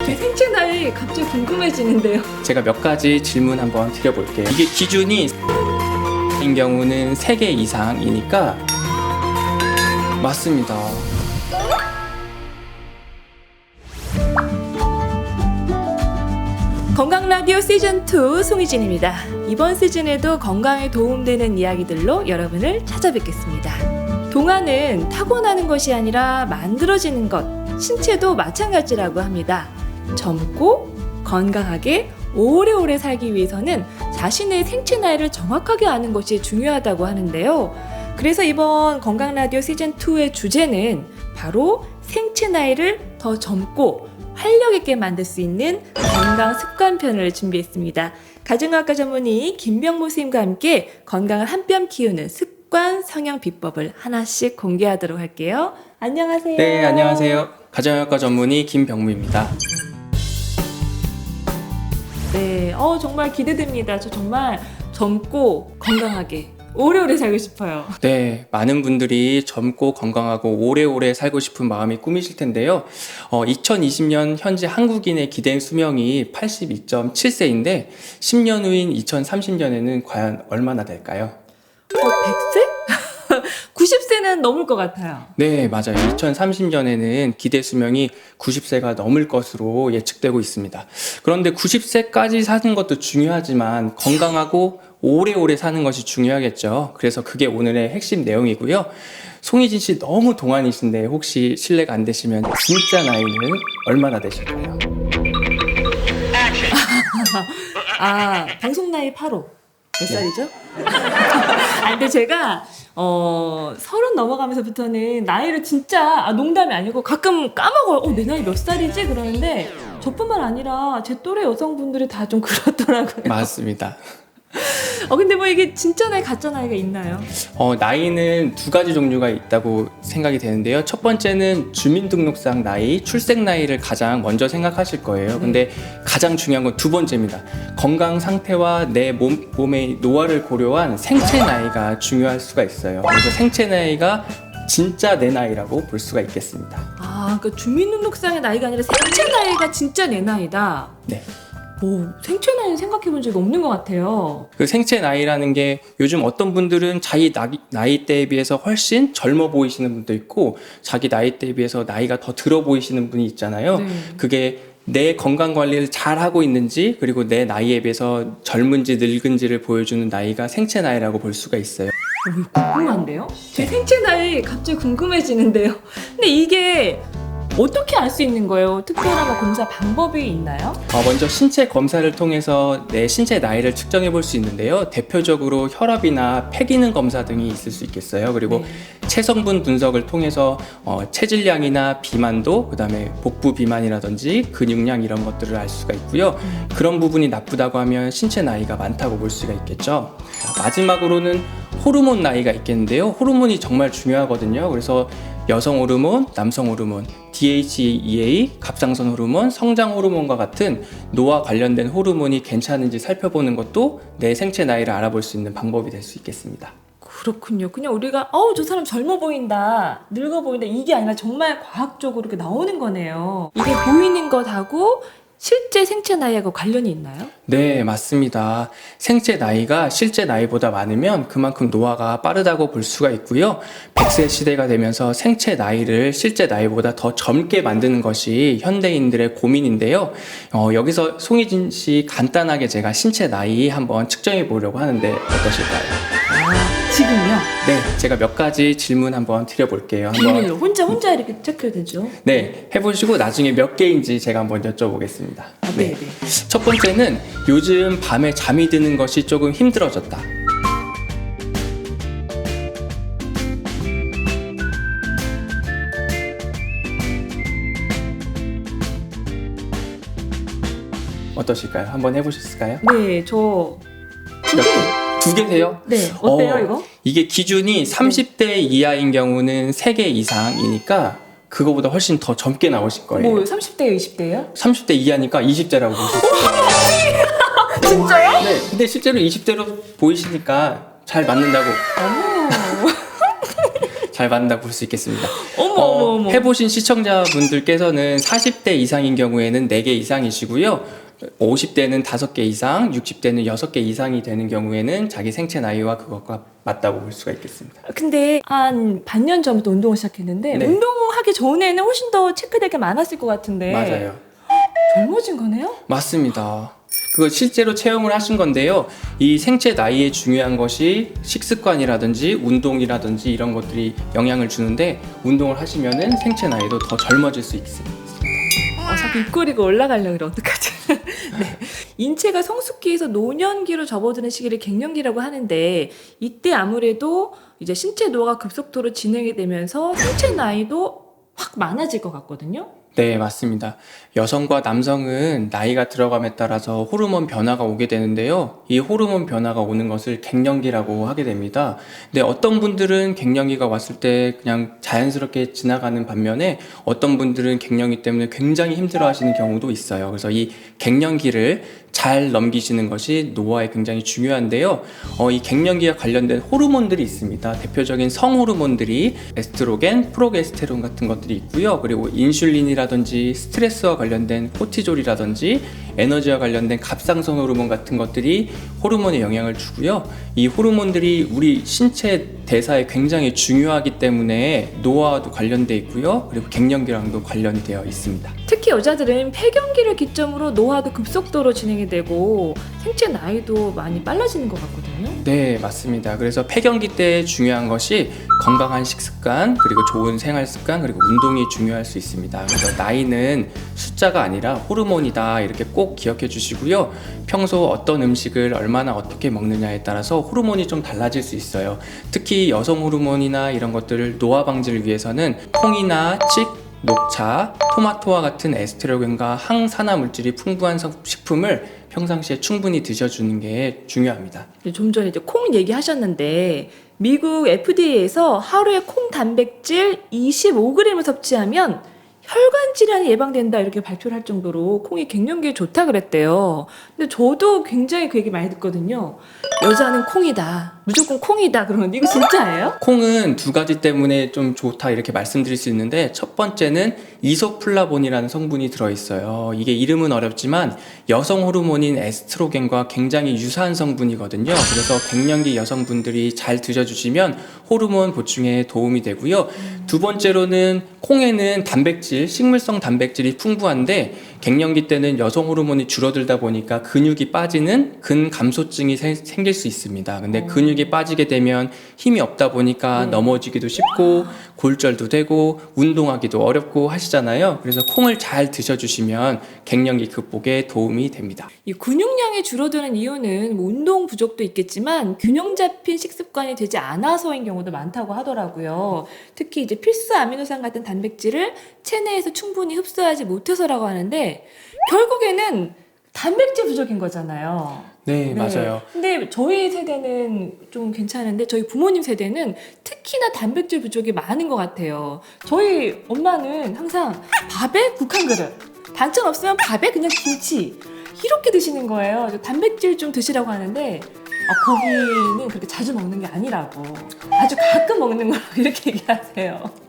제 생체 나이 갑자기 궁금해지는데요. 제가 몇 가지 질문 한번 드려볼게요. 이게 기준이 인 경우는 3개 이상이니까 맞습니다. 건강라디오 시즌2 송희진입니다. 이번 시즌에도 건강에 도움되는 이야기들로 여러분을 찾아뵙겠습니다. 동안은 타고나는 것이 아니라 만들어지는 것, 신체도 마찬가지라고 합니다. 젊고 건강하게 오래오래 살기 위해서는 자신의 생체 나이를 정확하게 아는 것이 중요하다고 하는데요. 그래서 이번 건강라디오 시즌2의 주제는 바로 생체 나이를 더 젊고 활력 있게 만들 수 있는 건강 습관편을 준비했습니다. 가정의학과 전문의 김병모 선생님과 함께 건강을 한 뼘 키우는 습관 성형 비법을 하나씩 공개하도록 할게요. 안녕하세요. 네, 안녕하세요. 가정의학과 전문의 김병무입니다. 네, 정말 기대됩니다. 저 정말 젊고 건강하게 오래오래 살고 싶어요. 네, 많은 분들이 젊고 건강하고 오래오래 살고 싶은 마음이 꿈이실 텐데요. 2020년 현재 한국인의 기대 수명이 82.7세인데 10년 후인 2030년에는 과연 얼마나 될까요? 100세? 90세는 넘을 것 같아요. 네, 맞아요. 2030년에는 기대 수명이 90세가 넘을 것으로 예측되고 있습니다. 그런데 90세까지 사는 것도 중요하지만 건강하고 오래오래 사는 것이 중요하겠죠. 그래서 그게 오늘의 핵심 내용이고요. 송희진 씨 너무 동안이신데 혹시 실례가 안 되시면 진짜 나이는 얼마나 되실까요? 방송 나이 8호. 몇 살이죠? 근데 제가 30 넘어가면서부터는 나이를 진짜 농담이 아니고 가끔 까먹어요. 내 나이 몇 살이지? 그러는데 저뿐만 아니라 제 또래 여성분들이 다 좀 그렇더라고요. 맞습니다. 근데 뭐 이게 진짜 나이 가짜 나이가 있나요? 나이는 두 가지 종류가 있다고 생각이 되는데요. 첫 번째는 주민등록상 나이, 출생 나이를 가장 먼저 생각하실 거예요. 근데 가장 중요한 건 두 번째입니다. 건강 상태와 내 몸의 노화를 고려한 생체 나이가 중요할 수가 있어요. 그래서 생체 나이가 진짜 내 나이라고 볼 수가 있겠습니다. 그러니까 주민등록상의 나이가 아니라 생체 나이가 진짜 내 나이다. 네. 생체 나이는 생각해 본 적이 없는 것 같아요. 그 생체 나이라는 게 요즘 어떤 분들은 자기 나이대에 비해서 훨씬 젊어 보이시는 분도 있고 자기 나이대에 비해서 나이가 더 들어 보이시는 분이 있잖아요. 네. 그게 내 건강 관리를 잘 하고 있는지 그리고 내 나이에 비해서 젊은지 늙은지를 보여주는 나이가 생체 나이라고 볼 수가 있어요. 궁금한데요? 제 생체 나이 갑자기 궁금해지는데요. 근데 이게 어떻게 알 수 있는 거예요? 특별한 검사 방법이 있나요? 먼저 신체 검사를 통해서 내 신체 나이를 측정해 볼 수 있는데요. 대표적으로 혈압이나 폐기능 검사 등이 있을 수 있겠어요. 그리고 체성분 분석을 통해서 체질량이나 비만도, 그다음에 복부 비만이라든지 근육량 이런 것들을 알 수가 있고요. 그런 부분이 나쁘다고 하면 신체 나이가 많다고 볼 수가 있겠죠. 마지막으로는 호르몬 나이가 있겠는데요. 호르몬이 정말 중요하거든요. 그래서 여성 호르몬, 남성 호르몬, DHEA, 갑상선 호르몬, 성장 호르몬과 같은 노화 관련된 호르몬이 괜찮은지 살펴보는 것도 내 생체 나이를 알아볼 수 있는 방법이 될 수 있겠습니다. 그렇군요. 그냥 우리가 저 사람 젊어 보인다, 늙어 보인다 이게 아니라 정말 과학적으로 이렇게 나오는 거네요. 이게 보이는 것하고 실제 생체 나이하고 관련이 있나요? 네, 맞습니다. 생체 나이가 실제 나이보다 많으면 그만큼 노화가 빠르다고 볼 수가 있고요. 100세 시대가 되면서 생체 나이를 실제 나이보다 더 젊게 만드는 것이 현대인들의 고민인데요. 여기서 송희진 씨 간단하게 제가 신체 나이 한번 측정해 보려고 하는데 어떠실까요? 지금요? 네, 제가 몇 가지 질문 한번 드려볼게요. 비밀로 혼자 이렇게 체크해야 되죠? 네, 해보시고 나중에 몇 개인지 제가 한번 여쭤보겠습니다. 네. 첫 번째는 요즘 밤에 잠이 드는 것이 조금 힘들어졌다. 어떠실까요? 한번 해보셨을까요? 네, 저 몇 개? 두 개세요? 네, 어때요 이거? 이게 기준이 30대 이하인 경우는 3개 이상이니까 그거보다 훨씬 더 젊게 나오실 거예요. 30대요, 20대요? 30대 이하니까 20대라고 보실 수 있어요. 진짜요? 네, 근데 실제로 20대로 보이시니까 잘 맞는다고. 잘 받는다고 볼 수 있겠습니다. 어머. 해보신 시청자분들께서는 40대 이상인 경우에는 4개 이상이시고요. 50대는 5개 이상, 60대는 6개 이상이 되는 경우에는 자기 생체 나이와 그것과 맞다고 볼 수가 있겠습니다. 근데 한 반년 전부터 운동을 시작했는데 네. 운동하기 전에는 훨씬 더 체크될 게 많았을 것 같은데 맞아요. 젊어진 거네요? 맞습니다. 그거 실제로 체험을 하신 건데요. 이 생체 나이에 중요한 것이 식습관이라든지 운동이라든지 이런 것들이 영향을 주는데 운동을 하시면은 생체 나이도 더 젊어질 수 있습니다. 자꾸 입꼬리가 올라가려고 그래 어떡하지? 네. 인체가 성숙기에서 노년기로 접어드는 시기를 갱년기라고 하는데 이때 아무래도 이제 신체 노화가 급속도로 진행이 되면서 생체 나이도 확 많아질 것 같거든요. 네, 맞습니다. 여성과 남성은 나이가 들어감에 따라서 호르몬 변화가 오게 되는데요. 이 호르몬 변화가 오는 것을 갱년기라고 하게 됩니다. 근데 어떤 분들은 갱년기가 왔을 때 그냥 자연스럽게 지나가는 반면에 어떤 분들은 갱년기 때문에 굉장히 힘들어 하시는 경우도 있어요. 그래서 이 갱년기를 잘 넘기시는 것이 노화에 굉장히 중요한데요. 이 갱년기와 관련된 호르몬들이 있습니다. 대표적인 성호르몬들이 에스트로겐, 프로게스테론 같은 것들이 있고요. 그리고 인슐린이라든지 스트레스와 관련된 코티졸이라든지 에너지와 관련된 갑상선 호르몬 같은 것들이 호르몬에 영향을 주고요. 이 호르몬들이 우리 신체 대사에 굉장히 중요하기 때문에 노화와도 관련되어 있고요. 그리고 갱년기랑도 관련이 되어 있습니다. 특히 여자들은 폐경기를 기점으로 노화도 급속도로 진행이 되고 생체 나이도 많이 빨라지는 것 같거든요. 네, 맞습니다. 그래서 폐경기 때 중요한 것이 건강한 식습관, 그리고 좋은 생활 습관, 그리고 운동이 중요할 수 있습니다. 그래서 나이는 숫자가 아니라 호르몬이다 이렇게 꼭 기억해 주시고요. 평소 어떤 음식을 얼마나 어떻게 먹느냐에 따라서 호르몬이 좀 달라질 수 있어요. 특히 여성 호르몬이나 이런 것들을 노화 방지를 위해서는 콩이나 칡, 녹차, 토마토와 같은 에스트로겐과 항산화 물질이 풍부한 식품을 평상시에 충분히 드셔주는 게 중요합니다. 좀 전에 이제 콩 얘기하셨는데 미국 FDA에서 하루에 콩 단백질 25g을 섭취하면 혈관 질환이 예방된다 이렇게 발표를 할 정도로 콩이 갱년기에 좋다 그랬대요. 근데 저도 굉장히 그 얘기 많이 듣거든요. 여자는 콩이다. 무조건 콩이다. 그러는데 이거 진짜예요? 콩은 두 가지 때문에 좀 좋다 이렇게 말씀드릴 수 있는데 첫 번째는 이소플라본이라는 성분이 들어있어요. 이게 이름은 어렵지만 여성 호르몬인 에스트로겐과 굉장히 유사한 성분이거든요. 그래서 갱년기 여성분들이 잘 드셔주시면 호르몬 보충에 도움이 되고요. 두 번째로는 콩에는 단백질, 식물성 단백질이 풍부한데 갱년기 때는 여성 호르몬이 줄어들다 보니까 근육이 빠지는 근감소증이 생길 수 있습니다. 근데 근육이 빠지게 되면 힘이 없다 보니까 넘어지기도 쉽고 골절도 되고 운동하기도 어렵고 하시잖아요. 그래서 콩을 잘 드셔주시면 갱년기 극복에 도움이 됩니다. 이 근육량이 줄어드는 이유는 뭐 운동 부족도 있겠지만 균형 잡힌 식습관이 되지 않아서인 경우도 많다고 하더라고요. 특히 이제 필수 아미노산 같은 단백질을 체내에서 충분히 흡수하지 못해서라고 하는데 결국에는 단백질 부족인 거잖아요. 네, 맞아요. 근데 저희 세대는 좀 괜찮은데 저희 부모님 세대는 특히나 단백질 부족이 많은 것 같아요. 저희 엄마는 항상 밥에 국한 그릇, 반찬 없으면 밥에 그냥 김치 이렇게 드시는 거예요. 단백질 좀 드시라고 하는데 거기는 그렇게 자주 먹는 게 아니라고 아주 가끔 먹는 거라고 이렇게 얘기하세요.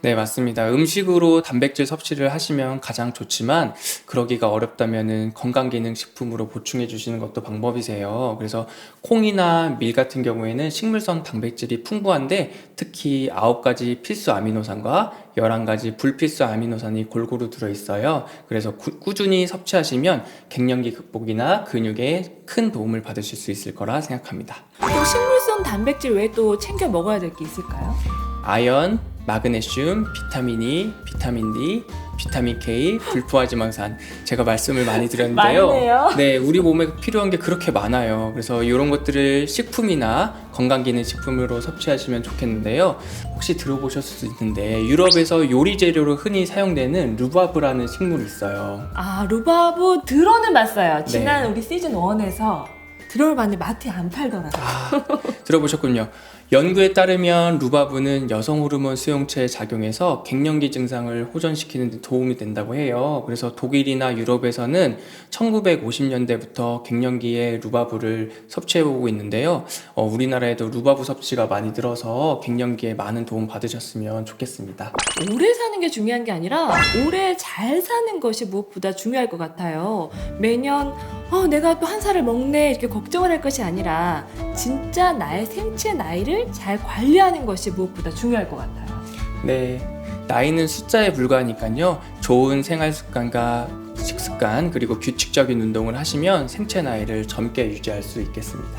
네, 맞습니다. 음식으로 단백질 섭취를 하시면 가장 좋지만 그러기가 어렵다면은 건강기능식품으로 보충해 주시는 것도 방법이세요. 그래서 콩이나 밀 같은 경우에는 식물성 단백질이 풍부한데 특히 9가지 필수 아미노산과 11가지 불필수 아미노산이 골고루 들어있어요. 그래서 꾸준히 섭취하시면 갱년기 극복이나 근육에 큰 도움을 받으실 수 있을 거라 생각합니다. 그럼 식물성 단백질 외에 또 챙겨 먹어야 될 게 있을까요? 아연, 마그네슘, 비타민 E, 비타민 D, 비타민 K, 불포화지방산 제가 말씀을 많이 드렸는데요. 많네요. 네, 우리 몸에 필요한 게 그렇게 많아요. 그래서 이런 것들을 식품이나 건강기능식품으로 섭취하시면 좋겠는데요. 혹시 들어보셨을 수 있는데 유럽에서 요리 재료로 흔히 사용되는 루바브라는 식물이 있어요. 루바브 들어는 봤어요. 지난 우리 시즌 1에서 들어를 봤는데 마트에 안 팔더라고요. 들어보셨군요. 연구에 따르면 루바브는 여성 호르몬 수용체에 작용해서 갱년기 증상을 호전시키는 데 도움이 된다고 해요. 그래서 독일이나 유럽에서는 1950년대부터 갱년기에 루바브를 섭취해오고 있는데요. 우리나라에도 루바브 섭취가 많이 늘어서 갱년기에 많은 도움 받으셨으면 좋겠습니다. 오래 사는 게 중요한 게 아니라 오래 잘 사는 것이 무엇보다 중요할 것 같아요. 매년 내가 또 한 살을 먹네 이렇게 걱정을 할 것이 아니라 진짜 나의 생체 나이를 잘 관리하는 것이 무엇보다 중요할 것 같아요. 네, 나이는 숫자에 불과하니까요. 좋은 생활 습관과 식습관 그리고 규칙적인 운동을 하시면 생체 나이를 젊게 유지할 수 있겠습니다.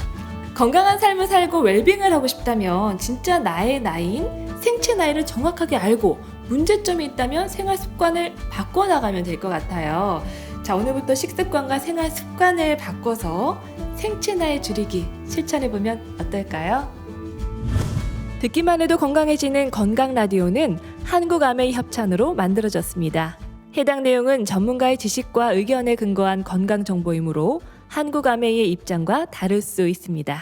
건강한 삶을 살고 웰빙을 하고 싶다면 진짜 나의 나이인 생체 나이를 정확하게 알고 문제점이 있다면 생활 습관을 바꿔나가면 될 것 같아요. 자, 오늘부터 식습관과 생활 습관을 바꿔서 생체 나이 줄이기 실천해보면 어떨까요? 듣기만 해도 건강해지는 건강 라디오는 한국아메이 협찬으로 만들어졌습니다. 해당 내용은 전문가의 지식과 의견에 근거한 건강 정보이므로 한국아메이의 입장과 다를 수 있습니다.